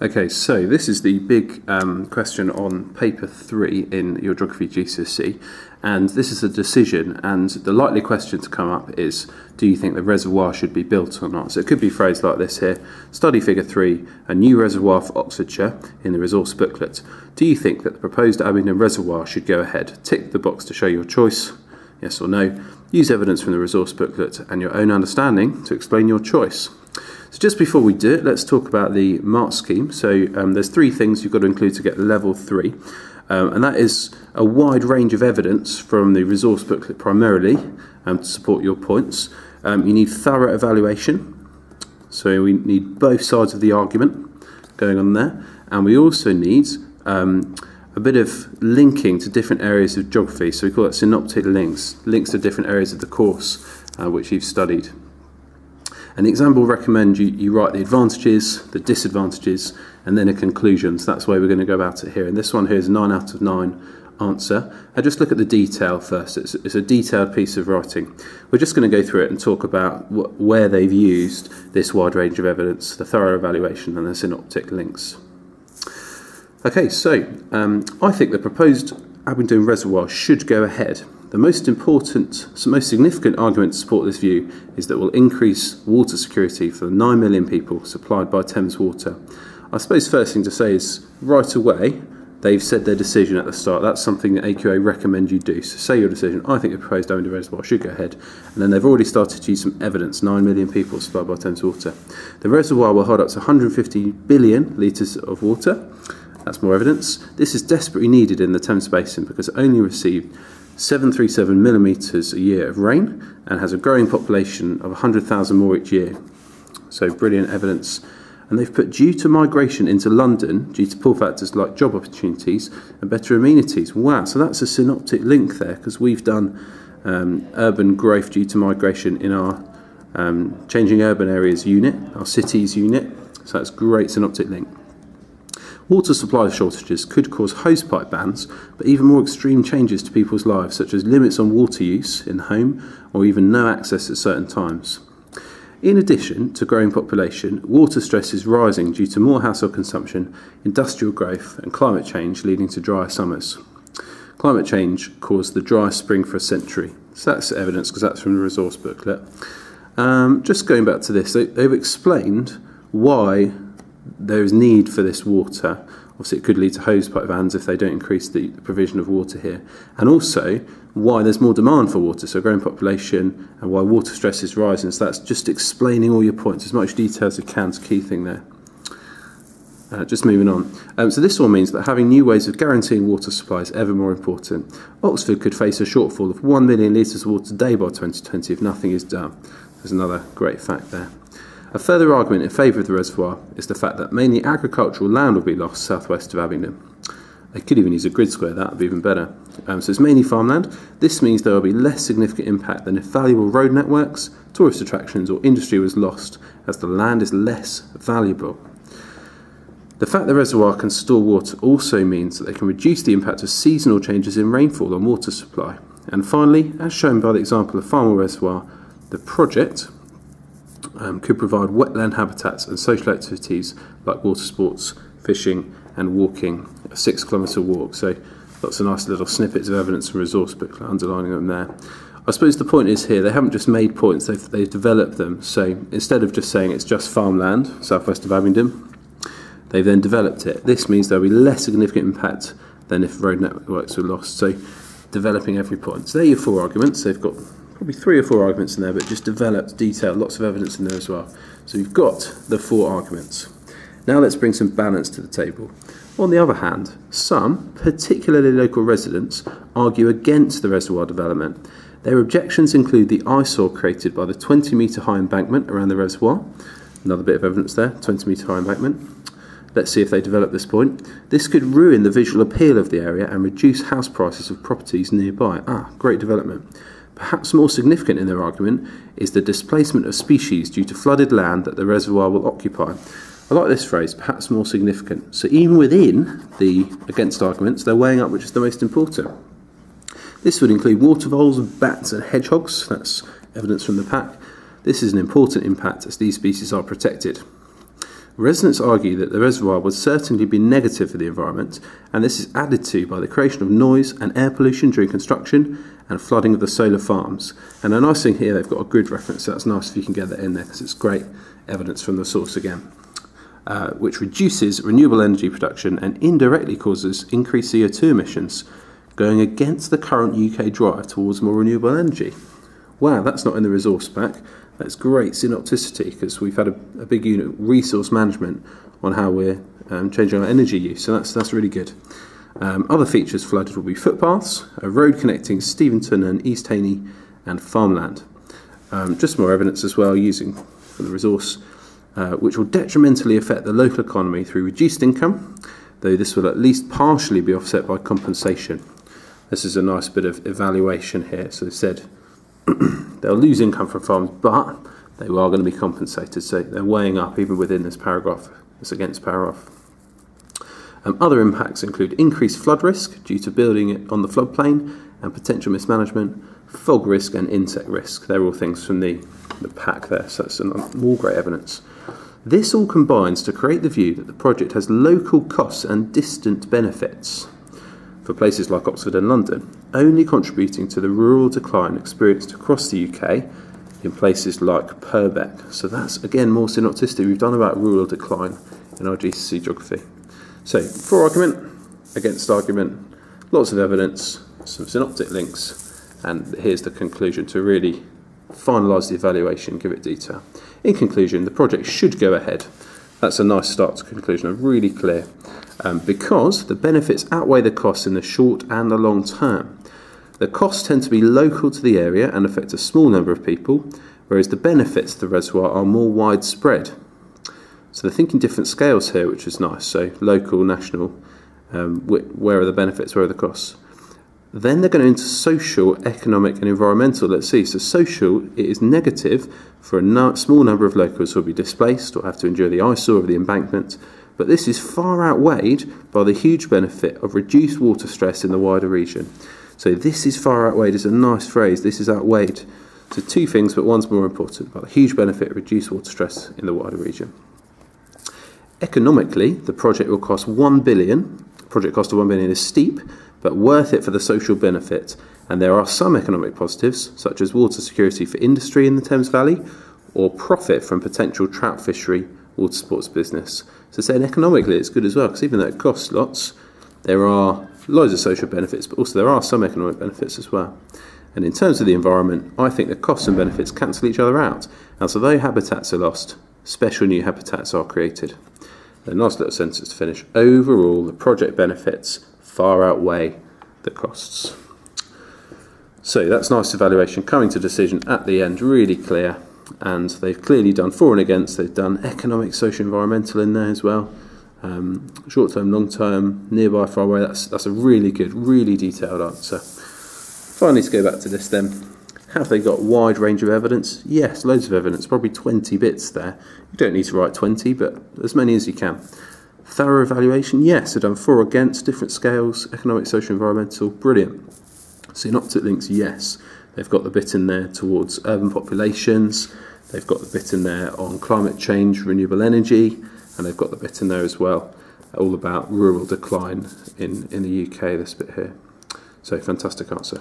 Okay, so this is the big question on paper 3 in your geography GCSE, and this is a decision, and the likely question to come up is, do you think the reservoir should be built or not? So it could be phrased like this here: study figure 3, a new reservoir for Oxfordshire in the resource booklet. Do you think that the proposed Abingdon reservoir should go ahead? Tick the box to show your choice, yes or no. Use evidence from the resource booklet and your own understanding to explain your choice. So just before we do it, let's talk about the mark scheme. So there's 3 things you've got to include to get level 3, and that is a wide range of evidence from the resource booklet primarily to support your points. You need thorough evaluation, so we need both sides of the argument going on there, and we also need a bit of linking to different areas of geography, so we call that synoptic links to different areas of the course which you've studied. And the exam will recommend you write the advantages, the disadvantages, and then a conclusion. So that's the way we're going to go about it here. And this one here is a 9 out of 9 answer. And just look at the detail first. It's a detailed piece of writing. We're just going to go through it and talk about where they've used this wide range of evidence, the thorough evaluation, and the synoptic links. Okay, so I think the proposed Abingdon reservoir should go ahead. The most significant argument to support this view is that it will increase water security for the 9 million people supplied by Thames Water. I suppose first thing to say is, right away, they've said their decision at the start. That's something that AQA recommend you do. So say your decision: I think the proposed Abingdon reservoir should go ahead. And then they've already started to use some evidence: 9 million people supplied by Thames Water. The reservoir will hold up to 150 billion litres of water. That's more evidence. This is desperately needed in the Thames Basin because it only received 737 millimetres a year of rain and has a growing population of 100,000 more each year. So brilliant evidence. And they've put, due to migration into London, due to pull factors like job opportunities and better amenities. Wow, so that's a synoptic link there, because we've done urban growth due to migration in our changing urban areas unit, our cities unit. So that's a great synoptic link. Water supply shortages could cause hosepipe bans, but even more extreme changes to people's lives, such as limits on water use in the home or even no access at certain times. In addition to growing population, water stress is rising due to more household consumption, industrial growth and climate change, leading to drier summers. Climate change caused the driest spring for a century. So that's evidence, because that's from the resource booklet. Just going back to this, they've explained why there is need for this water. Obviously it could lead to hosepipe bans if they don't increase the provision of water here, and also why there's more demand for water, so growing population, and why water stress is rising. So that's just explaining all your points, as much detail as you can. It's a key thing there. Just moving on. So this all means that having new ways of guaranteeing water supply is ever more important. Oxford could face a shortfall of 1 million litres of water a day by 2020 if nothing is done. There's another great fact there. A further argument in favour of the reservoir is the fact that mainly agricultural land will be lost southwest of Abingdon. They could even use a grid square, that would be even better. So it's mainly farmland. This means there will be less significant impact than if valuable road networks, tourist attractions or industry was lost, as the land is less valuable. The fact the reservoir can store water also means that they can reduce the impact of seasonal changes in rainfall on water supply. And finally, as shown by the example of Farnwell Reservoir, the project could provide wetland habitats and social activities like water sports, fishing and walking, a 6-kilometre walk. So lots of nice little snippets of evidence from resource booklet underlining them there. I suppose the point is here, they haven't just made points, they've developed them. So instead of just saying it's just farmland southwest of Abingdon, they've then developed it. This means there'll be less significant impact than if road networks were lost. So developing every point. So there are your 4 arguments. They've got probably 3 or 4 arguments in there, but just developed, detailed, lots of evidence in there as well. So you've got the 4 arguments. Now let's bring some balance to the table. On the other hand, some, particularly local residents, argue against the reservoir development. Their objections include the eyesore created by the 20-metre high embankment around the reservoir. Another bit of evidence there, 20-metre high embankment. Let's see if they develop this point. This could ruin the visual appeal of the area and reduce house prices of properties nearby. Great development. Perhaps more significant in their argument is the displacement of species due to flooded land that the reservoir will occupy. I like this phrase, perhaps more significant. So even within the against arguments, they're weighing up which is the most important. This would include water voles, bats and hedgehogs. That's evidence from the pack. This is an important impact as these species are protected. Residents argue that the reservoir would certainly be negative for the environment, and this is added to by the creation of noise and air pollution during construction and flooding of the solar farms. And a nice thing here, they've got a grid reference, so that's nice if you can get that in there because it's great evidence from the source again, which reduces renewable energy production and indirectly causes increased CO2 emissions, going against the current UK drive towards more renewable energy. Wow, that's not in the resource pack. That's great synopticity because we've had a big unit, resource management, on how we're changing our energy use, so that's really good. Other features flooded will be footpaths, a road connecting Steventon and East Haney, and farmland. Just more evidence as well using from the resource, which will detrimentally affect the local economy through reduced income, though this will at least partially be offset by compensation. This is a nice bit of evaluation here. So they said they'll lose income from farms, but they are going to be compensated. So they're weighing up even within this paragraph, this against paragraph. Other impacts include increased flood risk due to building it on the floodplain and potential mismanagement, fog risk and insect risk. They're all things from the pack there, so that's more great evidence. This all combines to create the view that the project has local costs and distant benefits for places like Oxford and London, only contributing to the rural decline experienced across the UK in places like Purbeck. So that's, again, more synopticity. We've done about rural decline in our GCSE geography. So, for argument, against argument, lots of evidence, some synoptic links, and here's the conclusion to really finalise the evaluation, give it detail. In conclusion, the project should go ahead. That's a nice start to conclusion, and really clear, because the benefits outweigh the costs in the short and the long term. The costs tend to be local to the area and affect a small number of people, whereas the benefits of the reservoir are more widespread. So they're thinking different scales here, which is nice. So local, national, where are the benefits, where are the costs? Then they're going into social, economic and environmental. Let's see, so social, it is negative for a small number of locals who will be displaced or have to endure the eyesore of the embankment, but this is far outweighed by the huge benefit of reduced water stress in the wider region. So this is far outweighed is a nice phrase, this is outweighed. So two things, but one's more important, but a huge benefit of reduced water stress in the wider region. Economically, the project will cost £1 billion. The project cost of £1 billion is steep, but worth it for the social benefit. And there are some economic positives, such as water security for industry in the Thames Valley, or profit from potential trout fishery, water sports business. So saying economically it's good as well, because even though it costs lots, there are loads of social benefits, but also there are some economic benefits as well. And in terms of the environment, I think the costs and benefits cancel each other out. And so though habitats are lost, special new habitats are created. A nice little sentence to finish. Overall, the project benefits far outweigh the costs. So that's nice evaluation. Coming to decision at the end, really clear. And they've clearly done for and against. They've done economic, social, environmental in there as well. Short term, long term, nearby, far away. That's a really good, really detailed answer. Finally, to go back to this then. Have they got a wide range of evidence? Yes, loads of evidence, probably 20 bits there. You don't need to write 20, but as many as you can. Thorough evaluation? Yes, they've done for or against, different scales, economic, social, environmental, brilliant. Synoptic links? Yes. They've got the bit in there towards urban populations, they've got the bit in there on climate change, renewable energy, and they've got the bit in there as well, all about rural decline in the UK, this bit here. So, fantastic answer.